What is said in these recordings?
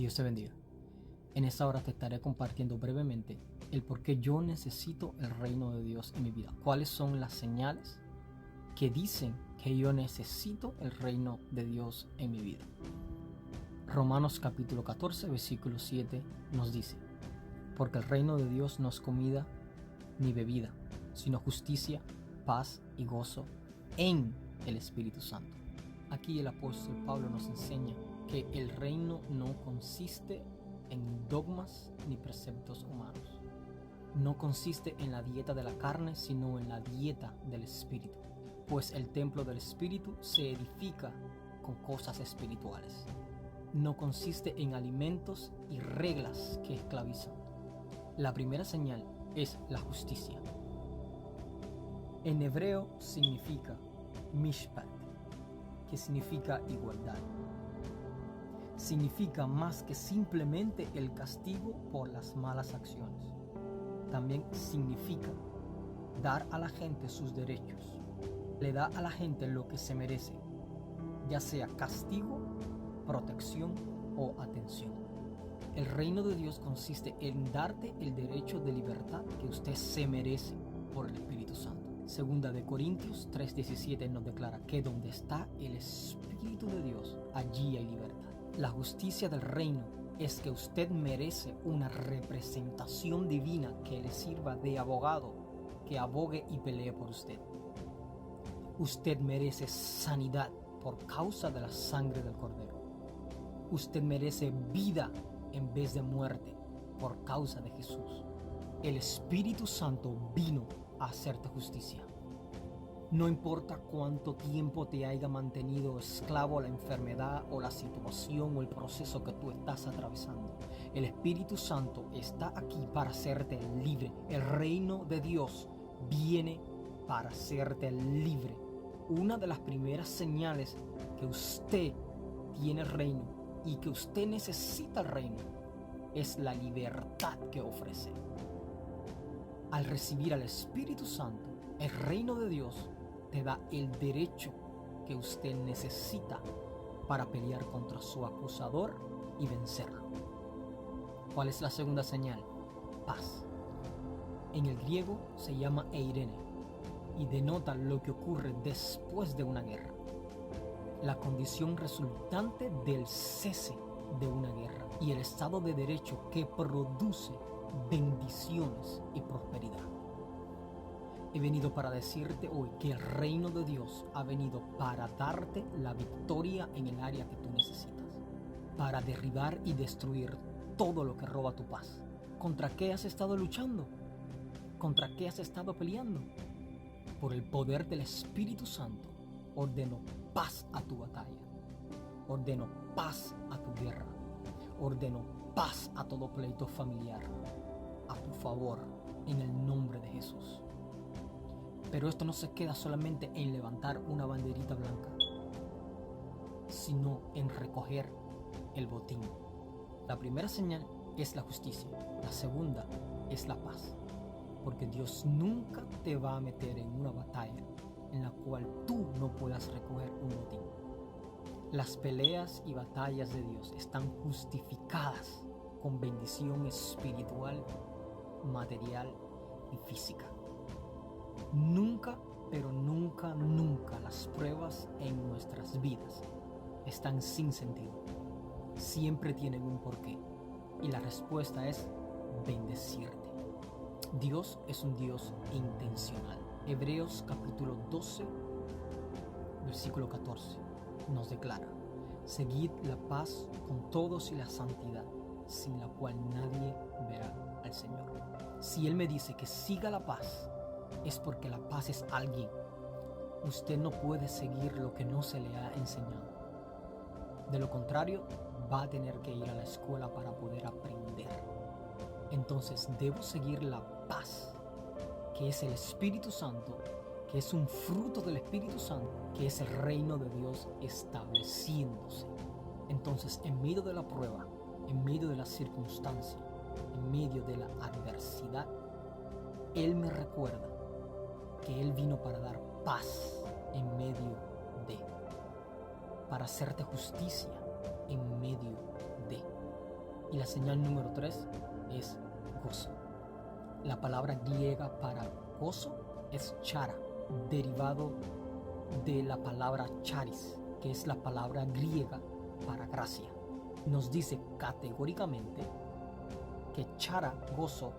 Dios te bendiga. En esta hora te estaré compartiendo brevemente el por qué yo necesito el reino de Dios en mi vida. ¿Cuáles son las señales que dicen que yo necesito el reino de Dios en mi vida? Romanos capítulo 14, versículo 7 nos dice: porque el reino de Dios no es comida ni bebida, sino justicia, paz y gozo en el Espíritu Santo. Aquí el apóstol Pablo nos enseña que el reino no consiste en dogmas ni preceptos humanos. No consiste en la dieta de la carne, sino en la dieta del Espíritu. Pues el templo del Espíritu se edifica con cosas espirituales. No consiste en alimentos y reglas que esclavizan. La primera señal es la justicia. En hebreo significa mishpat, que significa igualdad. Significa más que simplemente el castigo por las malas acciones. También significa dar a la gente sus derechos. Le da a la gente lo que se merece, ya sea castigo, protección o atención. El reino de Dios consiste en darte el derecho de libertad que usted se merece por el Espíritu Santo. Segunda de Corintios 3:17 nos declara que donde está el Espíritu de Dios, allí hay libertad. La justicia del reino es que usted merece una representación divina que le sirva de abogado, que abogue y pelee por usted. Usted merece sanidad por causa de la sangre del Cordero. Usted merece vida en vez de muerte por causa de Jesús. El Espíritu Santo vino a hacerte justicia. No importa cuánto tiempo te haya mantenido esclavo a la enfermedad o la situación o el proceso que tú estás atravesando, el Espíritu Santo está aquí para hacerte libre. El reino de Dios viene para hacerte libre. Una de las primeras señales que usted tiene el reino y que usted necesita el reino es la libertad que ofrece. Al recibir al Espíritu Santo, el reino de Dios te da el derecho que usted necesita para pelear contra su acusador y vencerlo. ¿Cuál es la segunda señal? Paz. En el griego se llama eirene y denota lo que ocurre después de una guerra. La condición resultante del cese de una guerra y el estado de derecho que produce bendiciones y prosperidad. He venido para decirte hoy que el reino de Dios ha venido para darte la victoria en el área que tú necesitas, para derribar y destruir todo lo que roba tu paz. ¿Contra qué has estado luchando? ¿Contra qué has estado peleando? Por el poder del Espíritu Santo, ordeno paz a tu batalla. Ordeno paz a tu guerra. Ordeno paz a todo pleito familiar. A tu favor, en el nombre de Jesús. Pero esto no se queda solamente en levantar una banderita blanca, sino en recoger el botín. La primera señal es la justicia. La segunda es la paz. Porque Dios nunca te va a meter en una batalla en la cual tú no puedas recoger un botín. Las peleas y batallas de Dios están justificadas con bendición espiritual, material y física. Nunca, pero nunca, nunca las pruebas en nuestras vidas están sin sentido. Siempre tienen un porqué. Y la respuesta es bendecirte. Dios es un Dios intencional. Hebreos capítulo 12, versículo 14 nos declara: seguid la paz con todos y la santidad, sin la cual nadie verá al Señor. Si Él me dice que siga la paz, es porque la paz es alguien. Usted no puede seguir lo que no se le ha enseñado. De lo contrario, va a tener que ir a la escuela para poder aprender. Entonces debo seguir la paz, que es el Espíritu Santo, que es un fruto del Espíritu Santo, que es el reino de Dios estableciéndose. Entonces, en medio de la prueba, en medio de la circunstancia, en medio de la adversidad, Él me recuerda que Él vino para dar paz en medio de, para hacerte justicia en medio de. Y la señal número 3 es gozo. La palabra griega para gozo es chara, derivado de la palabra charis, que es la palabra griega para gracia. Nos dice categóricamente que chara, gozo,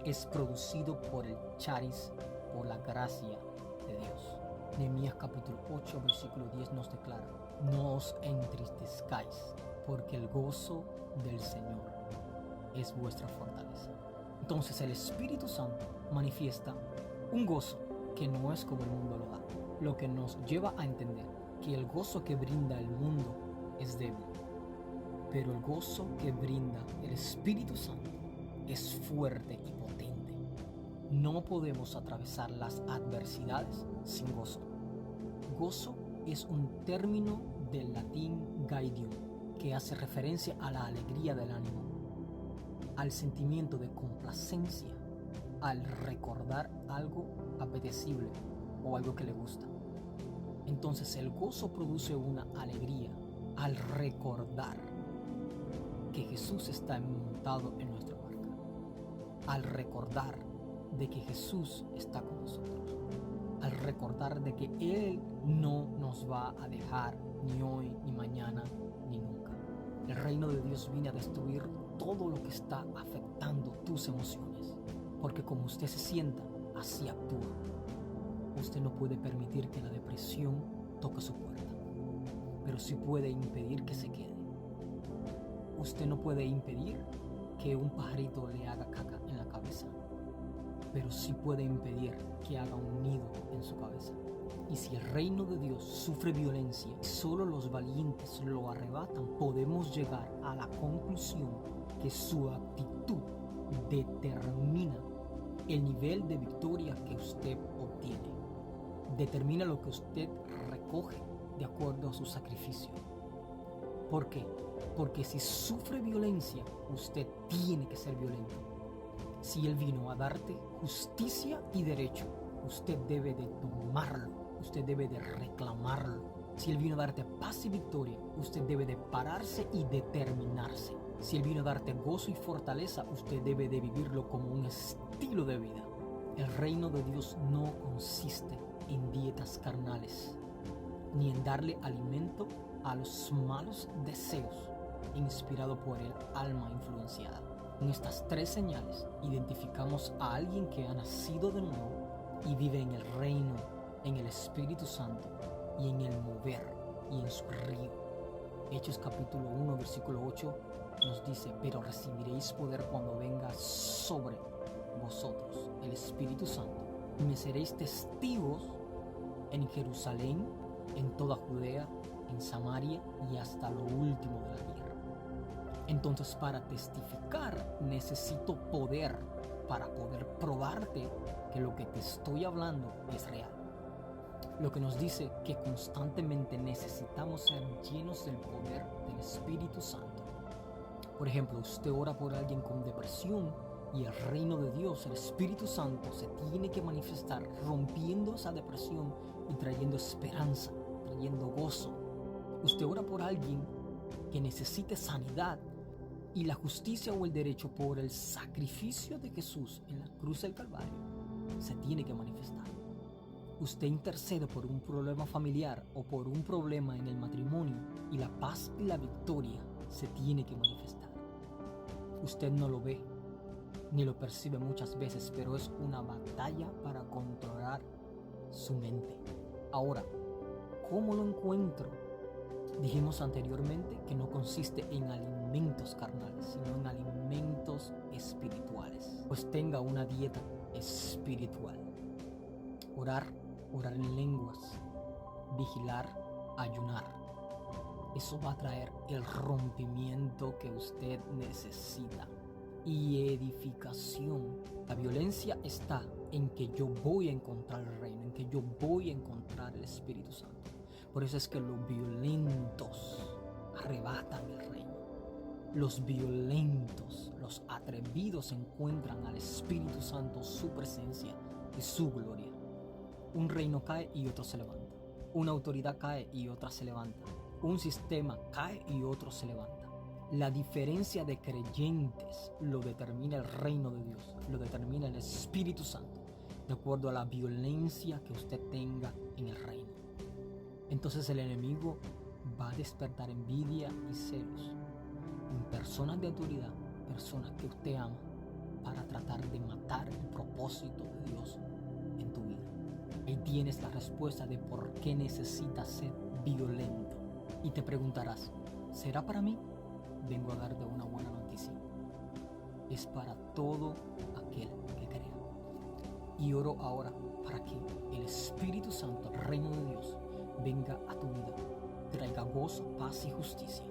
es producido por el charis, por la gracia de Dios. Nehemías capítulo 8, versículo 10 nos declara: no os entristezcáis, porque el gozo del Señor es vuestra fortaleza. Entonces el Espíritu Santo manifiesta un gozo que no es como el mundo lo da, lo que nos lleva a entender que el gozo que brinda el mundo es débil, pero el gozo que brinda el Espíritu Santo es fuerte y potente. No podemos atravesar las adversidades sin gozo. Gozo es un término del latín gaidium, que hace referencia a la alegría del ánimo, al sentimiento de complacencia al recordar algo apetecible o algo que le gusta. Entonces el gozo produce una alegría al recordar que Jesús está montado en nuestra barca, al recordar de que Jesús está con nosotros, al recordar de que Él no nos va a dejar ni hoy, ni mañana, ni nunca. El reino de Dios viene a destruir todo lo que está afectando tus emociones, porque como usted se sienta, así actúa. Usted no puede permitir que la depresión toque su puerta, pero sí puede impedir que se quede. Usted no puede impedir que un pajarito le haga caca en la cabeza, pero sí puede impedir que haga un nido en su cabeza. Y si el reino de Dios sufre violencia y solo los valientes lo arrebatan, podemos llegar a la conclusión que su actitud determina el nivel de victoria que usted obtiene. Determina lo que usted recoge de acuerdo a su sacrificio. ¿Por qué? Porque si sufre violencia, usted tiene que ser violento. Si Él vino a darte justicia y derecho, usted debe de tomarlo, usted debe de reclamarlo. Si Él vino a darte paz y victoria, usted debe de pararse y determinarse. Si Él vino a darte gozo y fortaleza, usted debe de vivirlo como un estilo de vida. El reino de Dios no consiste en dietas carnales, ni en darle alimento a los malos deseos inspirado por el alma influenciada. En estas tres señales identificamos a alguien que ha nacido de nuevo y vive en el reino, en el Espíritu Santo y en el mover y en su río. Hechos capítulo 1 versículo 8 nos dice: pero recibiréis poder cuando venga sobre vosotros el Espíritu Santo, y me seréis testigos en Jerusalén, en toda Judea, en Samaria y hasta lo último de la tierra. Entonces, para testificar necesito poder para poder probarte que lo que te estoy hablando es real. Lo que nos dice que constantemente necesitamos ser llenos del poder del Espíritu Santo. Por ejemplo, usted ora por alguien con depresión y el reino de Dios, el Espíritu Santo, se tiene que manifestar rompiendo esa depresión y trayendo esperanza, trayendo gozo. Usted ora por alguien que necesite sanidad y la justicia o el derecho por el sacrificio de Jesús en la cruz del Calvario se tiene que manifestar. Usted intercede por un problema familiar o por un problema en el matrimonio y la paz y la victoria se tiene que manifestar. Usted no lo ve ni lo percibe muchas veces, pero es una batalla para controlar su mente. Ahora, ¿cómo lo encuentro? Dijimos anteriormente que no consiste en alimentos carnales, sino en alimentos espirituales. Pues tenga una dieta espiritual. Orar en lenguas, vigilar, ayunar. Eso va a traer el rompimiento que usted necesita. Y edificación. La violencia está en que yo voy a encontrar el reino, en que yo voy a encontrar el Espíritu Santo. Por eso es que los violentos arrebatan el reino. Los violentos, los atrevidos encuentran al Espíritu Santo, su presencia y su gloria. Un reino cae y otro se levanta. Una autoridad cae y otra se levanta. Un sistema cae y otro se levanta. La diferencia de creyentes lo determina el reino de Dios, lo determina el Espíritu Santo, de acuerdo a la violencia que usted tenga en el reino. Entonces el enemigo va a despertar envidia y celos en personas de autoridad, personas que usted ama, para tratar de matar el propósito de Dios en tu vida. Ahí tienes la respuesta de por qué necesitas ser violento. Y te preguntarás, ¿será para mí? Vengo a darte una buena noticia. Es para todo aquel que crea. Y oro ahora para que el Espíritu Santo, el reino de Dios, venga a tu vida, traiga gozo, paz y justicia,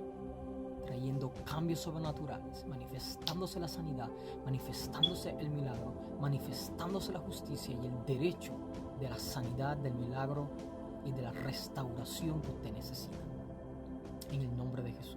trayendo cambios sobrenaturales, manifestándose la sanidad, manifestándose el milagro, manifestándose la justicia y el derecho de la sanidad, del milagro y de la restauración que usted necesita. En el nombre de Jesús.